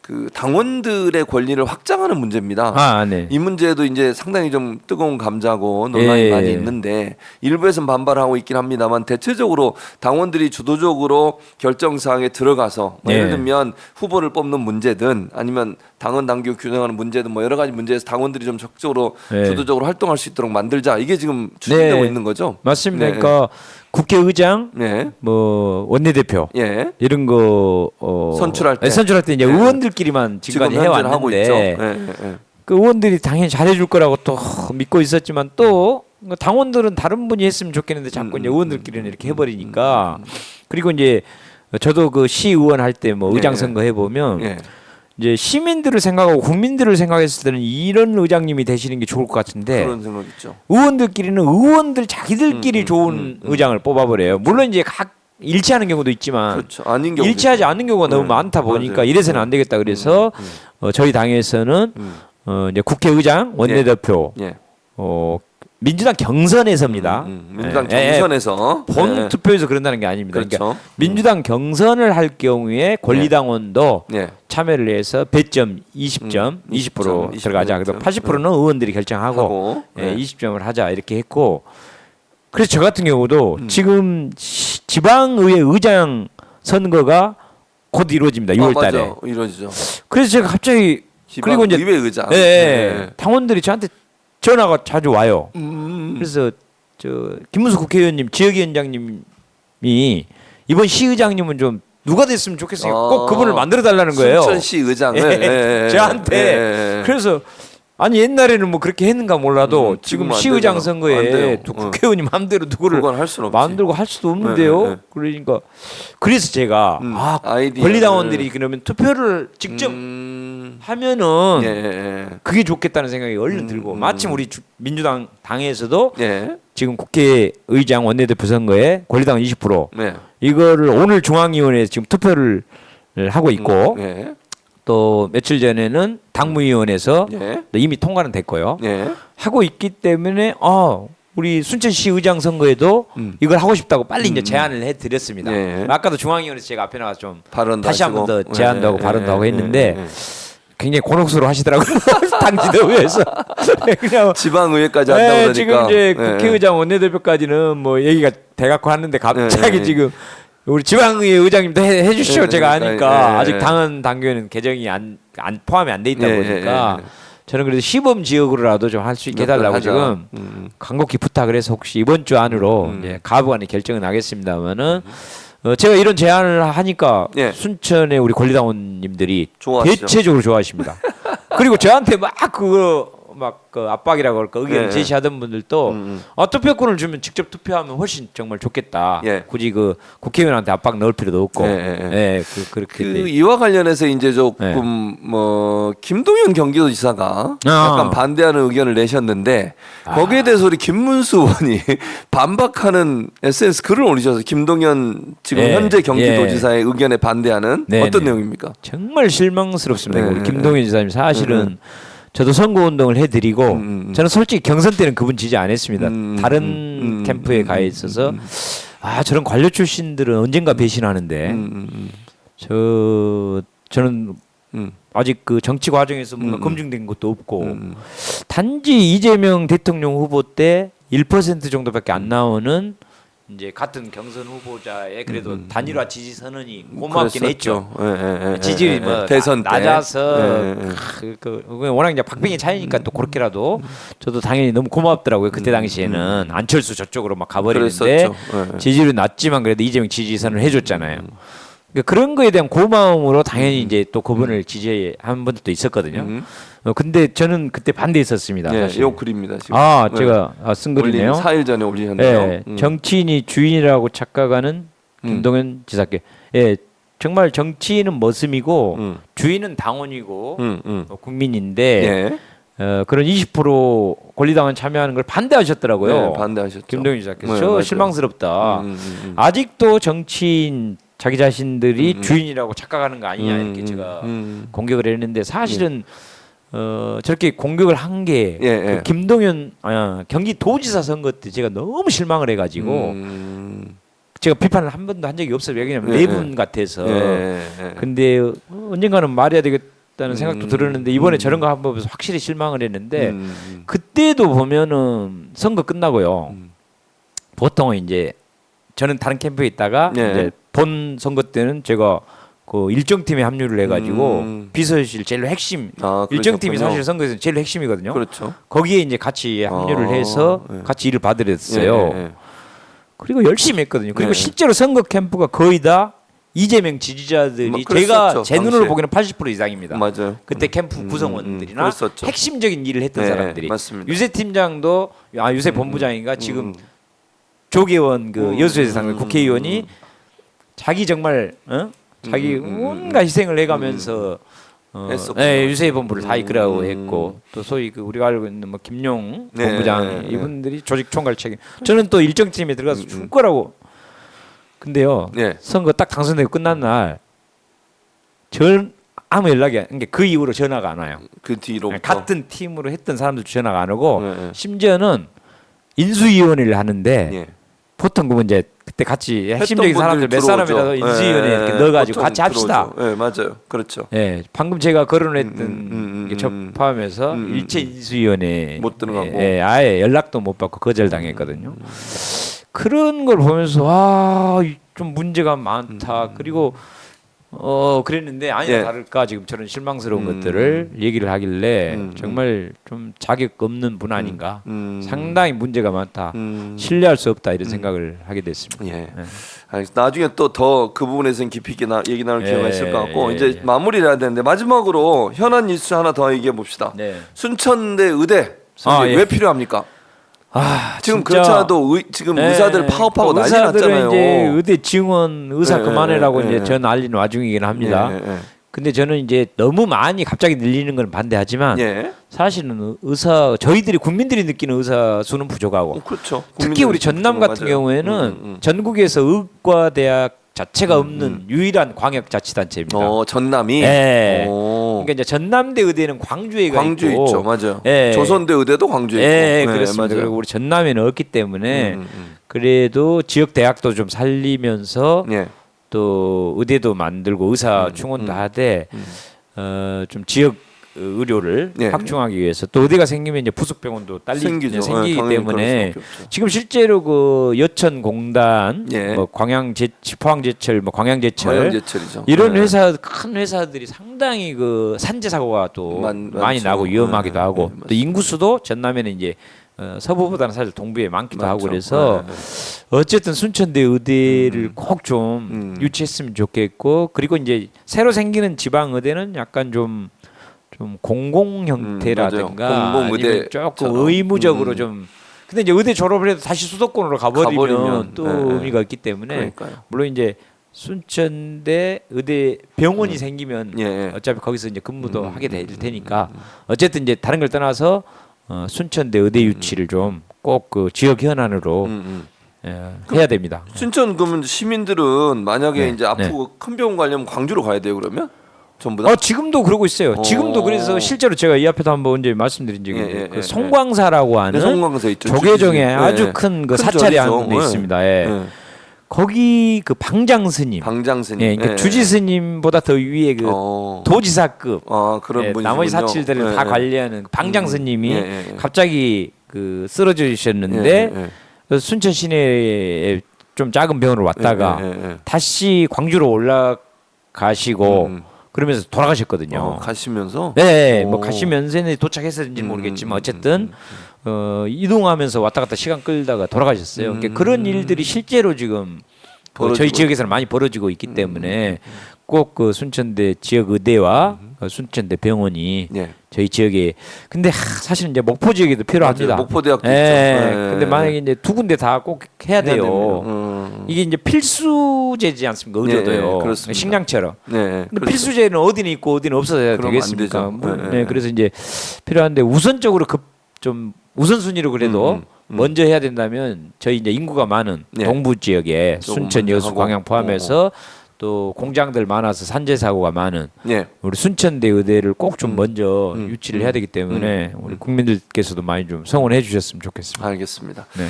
그 당원들의 권리를 확장하는 문제입니다. 아, 네. 이 문제도 이제 상당히 좀 뜨거운 감자고 논란이 예. 많이 있는데 일부에서는 반발하고 있긴 합니다만 대체적으로 당원들이 주도적으로 결정 사항에 들어가서 뭐 예. 예를 들면 후보를 뽑는 문제든 아니면 당원 당규 규정하는 문제든 뭐 여러 가지 문제에서 당원들이 좀 적극적으로 예. 주도적으로 활동할 수 있도록 만들자 이게 지금 추진되고 네. 있는 거죠. 맞습니다. 네. 그러니까 국회의장, 네. 뭐 원내대표 예. 이런 거 선출할 때. 선출할 때 이제 네. 의원들끼리만 지금까지 지금 현재는 하고 있죠. 해왔는데 예, 예. 그 의원들이 당연히 잘해줄 거라고 또 믿고 있었지만 또 당원들은 다른 분이 했으면 좋겠는데 자꾸 이제 의원들끼리는 이렇게 해버리니까 그리고 이제 저도 그 시의원 할 때 뭐 의장 선거 해보면 예. 이제 시민들을 생각하고 국민들을 생각했을 때는 이런 의장님이 되시는 게 좋을 것 같은데 그런 생각 있죠. 의원들끼리는 의원들 자기들끼리 좋은 의장을 뽑아버려요. 물론 이제 각 일치하는 경우도 있지만 그렇죠. 아닌 경우 일치하지 않는 경우가 너무 많다 보니까 맞아요. 이래서는 안 되겠다 그래서 저희 당에서는 이제 국회의장, 원내대표, 예. 민주당 경선에서입니다. 민주당 경선에서 본 예. 투표에서 그런다는 게 아닙니다. 그렇죠. 그러니까 민주당 경선을 할 경우에 권리당원도 예. 참여를 해서 배점 20점, 20% 들어가자. 그래서 80%는 의원들이 결정하고 하고, 예. 20점을 하자 이렇게 했고 그래서 저 같은 경우도 지금 지방의회 의장 선거가 곧 이루어집니다. 6월 달에. 맞아. 이루어지죠. 그래서 제가 갑자기 그리고 이제 의회 의장. 예, 당원들이 저한테 전화가 자주 와요. 그래서 저 김문수 국회의원님, 지역위원장님이 이번 시의장님은 좀 누가 됐으면 좋겠어요. 꼭 그분을 만들어 달라는 거예요. 순천시 의장을 예, 저한테. 그래서 아니 옛날에는 뭐 그렇게 했는가 몰라도 지금 지금은 안 시의장 되죠. 안 선거에 돼요. 또 국회의원님 마음대로 누구를 그건 할 수는 없지. 만들고 할 수도 없는데요. 네. 그러니까 그래서 제가 아이디어를. 권리당원들이 그러면 투표를 직접 하면은 예. 그게 좋겠다는 생각이 얼른 들고 마침 우리 민주당 당에서도 예. 지금 국회의장 원내대표 선거에 권리당원 20% 네. 이거를 오늘 중앙위원회에서 지금 투표를 하고 있고 예. 또 며칠 전에는 당무위원회에서 예. 이미 통과는 됐고요. 예. 하고 있기 때문에 우리 순천시 의장 선거에도 이걸 하고 싶다고 빨리 이제 제안을 해드렸습니다. 예. 아까도 중앙위원회에서 제가 앞에 나가서 좀 발언도 다시 한 번 더 하시고. 제안도 하고 예. 발언도 하고 했는데 예. 굉장히 곤혹스러워 하시더라고요. 당 지도부에서. 그냥 지방의회까지 한다고 그러니까. 지금 이제 예. 국회의장 원내대표까지는 뭐 얘기가 돼갖고 하는데 갑자기 예. 지금 우리 지방의회 의장님도 해주시오. 예, 제가 그러니까, 아니까 예. 아직 당헌 당규에는 개정이 안 포함이 안 돼 있다 예, 보니까 예. 저는 그래도 시범 지역으로라도 좀 할 수 있게 해달라고 하자. 지금 간곡히 부탁을 해서 혹시 이번 주 안으로 이제 가부간에 결정은 하겠습니다만은 제가 이런 제안을 하니까 예. 순천의 우리 권리당원님들이 좋아하시죠. 대체적으로 좋아하십니다. 그리고 저한테 막 그거 막 그 압박이라고 할까 의견을 예. 제시하던 분들도 투표권을 주면 직접 투표하면 훨씬 정말 좋겠다. 예. 굳이 그 국회의원한테 압박 넣을 필요도 없고. 예. 그렇게 그 이와 관련해서 이제 조금 네. 뭐 김동연 경기도지사가 아. 약간 반대하는 의견을 내셨는데 거기에 대해서 우리 김문수 의원이 반박하는 SNS 글을 올리셔서 김동연 지금 예. 현재 경기도지사의 의견에 반대하는 네, 어떤 네. 내용입니까? 정말 실망스럽습니다. 네. 우리 김동연 지사님 사실은 저도 선거운동을 해드리고 저는 솔직히 경선 때는 그분 지지 안 했습니다. 다른 캠프에 가 있어서 저런 관료 출신들은 언젠가 배신하는데 저는 아직 그 정치 과정에서 뭔가 검증된 것도 없고 단지 이재명 대통령 후보 때 1% 정도밖에 안 나오는 이제 같은 경선 후보자의 그래도 단일화 지지 선언이 고맙긴 했죠. 지지율이 뭐 대선 때. 낮아서 워낙 이제 박빙의 차이니까 또 그렇게라도 저도 당연히 너무 고맙더라고요. 그때 당시에는 안철수 저쪽으로 막 가버리는데 그랬었죠. 지지율이 낮지만 그래도 이재명 지지 선언을 해줬잖아요. 그러니까 그런 거에 대한 고마움으로 당연히 이제 또 그분을 지지한 분들도 있었거든요. 근데 저는 그때 반대했었습니다. 사실. 요 글입니다. 지금. 제가 쓴 글이네요. 4일 전에 올리셨네요. 정치인이 주인이라고 착각하는 김동연 지사께. 정말 정치인은 머슴이고 주인은 당원이고 국민인데 그런 20% 권리당원 참여하는 걸 반대하셨더라고요. 네, 반대하셨죠. 김동연 지사께서. 네, 저 맞아요. 실망스럽다. 아직도 정치인 자기 자신들이 주인이라고 착각하는 거 아니냐 이렇게 제가 공격을 했는데 사실은 저렇게 공격을 한 게 그 김동연 경기도지사 선거 때 제가 너무 실망을 해가지고 제가 비판을 한 번도 한 적이 없어요. 왜냐하면 예, 내분 같아서. 예. 근데 언젠가는 말해야 되겠다는 생각도 들었는데 이번에 저런 거 한번 보면서 확실히 실망을 했는데 그때도 보면은 선거 끝나고요. 보통은 이제 저는 다른 캠프에 있다가 예. 이제 본 선거 때는 제가 그 일정 팀에 합류를 해가지고 비서실 제일 핵심 일정 팀이 그러셨군요. 사실 선거에서 제일 핵심이거든요. 그렇죠. 거기에 이제 같이 합류를 해서 예. 같이 일을 받으랬어요. 예. 그리고 열심히 했거든요. 그리고 네. 실제로 선거 캠프가 거의 다 이재명 지지자들이 뭐 제가 그랬었죠, 제 눈으로 당시에. 보기에는 80% 이상입니다. 맞아요. 그때 캠프 구성원들이나 그랬었죠. 핵심적인 일을 했던 네, 사람들이 맞습니다. 유세 팀장도 유세 본부장인가 지금 조계원 그 여수에서 상대 국회의원이 자기 정말 자기 온갖 희생을 해가면서 했었군요. 네, 유세 본부를 다 이끌어가고 했고 또 소위 그 우리가 알고 있는 뭐 김용 네, 본부장 네. 이분들이 조직 총괄 책임. 저는 또 일정 팀에 들어가서 줄 거라고. 근데요 네. 선거 딱 당선되고 끝난 날 전 아무 연락이 그러니까 그 이후로 전화가 안 와요. 그 뒤로 같은 팀으로 했던 사람들 전화가 안 오고 네. 심지어는 인수위원회를 하는데 예. 보통 그분 이제 그때 같이 핵심적인 했던 사람들 몇 분들이 사람이라도 들어오죠. 인수위원회 예, 이렇게 넣어가지고 보통 같이 합시다. 들어오죠. 예, 맞아요. 그렇죠. 예, 방금 제가 거론했던 게 포함해서 일체 인수위원회 못 들어가고. 예, 아예 연락도 못 받고 거절당했거든요. 그런 걸 보면서 좀 문제가 많다. 그리고 그랬는데 아니나 예. 다를까 지금 저런 실망스러운 것들을 얘기를 하길래 정말 좀 자격 없는 분 아닌가. 상당히 문제가 많다. 신뢰할 수 없다 이런 생각을 하게 됐습니다. 예. 알겠습니다. 나중에 또 더 그 부분에서는 깊이 있게 얘기 나눌 기회가 예, 있을 것 같고 예, 이제 예. 마무리를 해야 되는데 마지막으로 현안 뉴스 하나 더 얘기해 봅시다. 네. 순천대 의대 선생님 예. 왜 필요합니까? 지금 진짜 그렇지 않아도 지금 네, 의사들 파업하고 난리 의사들은 났잖아요. 이제 의대 지원 의사 네, 그만해라고 네, 이제 네. 전 알리는 와중이긴 합니다. 예. 근데 저는 이제 너무 많이 갑자기 늘리는 건 반대하지만 예. 사실은 의사 저희들이 국민들이 느끼는 의사 수는 부족하고 그렇죠. 특히 우리 전남 같은 맞아요. 경우에는 전국에서 의과대학 자체가 없는 유일한 광역자치단체입니다. 전남이. 예. 오. 그러니까 이제 전남대 의대는 광주에 가 광주 있고 있죠, 맞아요. 예. 조선대 의대도 광주에 예, 있고. 그렇습니다. 맞아요. 그리고 우리 전남에는 없기 때문에 그래도 지역 대학도 좀 살리면서 예. 또 의대도 만들고 의사 충원도 하되 좀 지역 의료를 예. 확충하기 위해서 또 의대가 생기면 이제 부속 병원도 생기죠. 생기기 당연히 때문에 그럴 수밖에 없죠. 지금 실제로 그 여천공단, 예. 뭐 포항제철, 뭐 광양제철 광양제철이죠. 이런 예. 회사 큰 회사들이 상당히 그 산재 사고가 또 많이 많죠. 나고 위험하기도 예, 하고 예, 또 맞습니다. 인구수도 전남에는 이제 서부보다는 사실 동부에 많기도 하고 맞죠. 그래서 예. 어쨌든 순천대 의대를 꼭 좀 유치했으면 좋겠고 그리고 이제 새로 생기는 지방 의대는 약간 좀 공공 형태라든가 맞아요. 공공 아니면 의대처럼. 조금 의무적으로 좀 근데 이제 의대 졸업을 해도 다시 수도권으로 가버리면 가버리면, 또 예, 예. 의미가 있기 때문에 그러니까요. 물론 이제 순천대 의대 병원이 생기면 예. 어차피 거기서 이제 근무도 하게 될 테니까 어쨌든 이제 다른 걸 떠나서 순천대 의대 유치를 좀 꼭 그 지역 현안으로 해야 됩니다. 순천 그러면 시민들은 만약에 네. 이제 아프고 큰 병원 가려면 광주로 가야 돼요 그러면 전부 다. 지금도 그러고 있어요. 지금도 그래서 실제로 제가 이 앞에도 한번 언제 말씀드린 적이 있는데 그 송광사라고 하는 송광사 있죠. 조계종에 주지사. 아주 예. 큰 그 큰 사찰이 절이죠. 한 데 예. 있습니다. 예. 예. 거기 그 방장 스님, 방장스님. 예, 그러니까 주지 스님보다 더 위에 그 도지사급 그런 분이군요. 나머지 사찰들을 다 관리하는 그 방장 스님이 갑자기 그 쓰러지셨는데 순천 시내에 좀 작은 병원을 왔다가 다시 광주로 올라가시고 그러면서 돌아가셨거든요. 가시면서. 네, 뭐 가시면서는 도착했었는지 모르겠지만 어쨌든 이동하면서 왔다 갔다 시간 끌다가 돌아가셨어요. 그러니까 그런 일들이 실제로 지금 저희 지역에서는 많이 벌어지고 있기 때문에 꼭 그 순천대 지역 의대와 순천대 병원이 저희 지역에 근데 사실은 이제 목포 지역에도 필요합니다. 맞아요. 목포대학도 예. 있죠. 근데 만약에 이제 두 군데 다 꼭 해야 돼요. 이게 이제 필수제지 않습니까? 의료도요. 그렇습니다. 식량처럼. 네. 근데 그렇죠. 필수제는 어디는 있고 어디는 없어야 그러면 안 되겠습니까? 되죠. 뭐, 네. 네, 그래서 이제 필요한데 우선적으로 좀 우선순위로 그래도 먼저 해야 된다면 저희 이제 인구가 많은 동부 지역에 조금 순천, 먼저 여수, 하고. 광양 포함해서 또 공장들 많아서 산재 사고가 많은 예. 우리 순천대 의대를 꼭 좀 먼저 유치를 해야 되기 때문에 우리 국민들께서도 많이 좀 성원해 주셨으면 좋겠습니다. 알겠습니다. 네.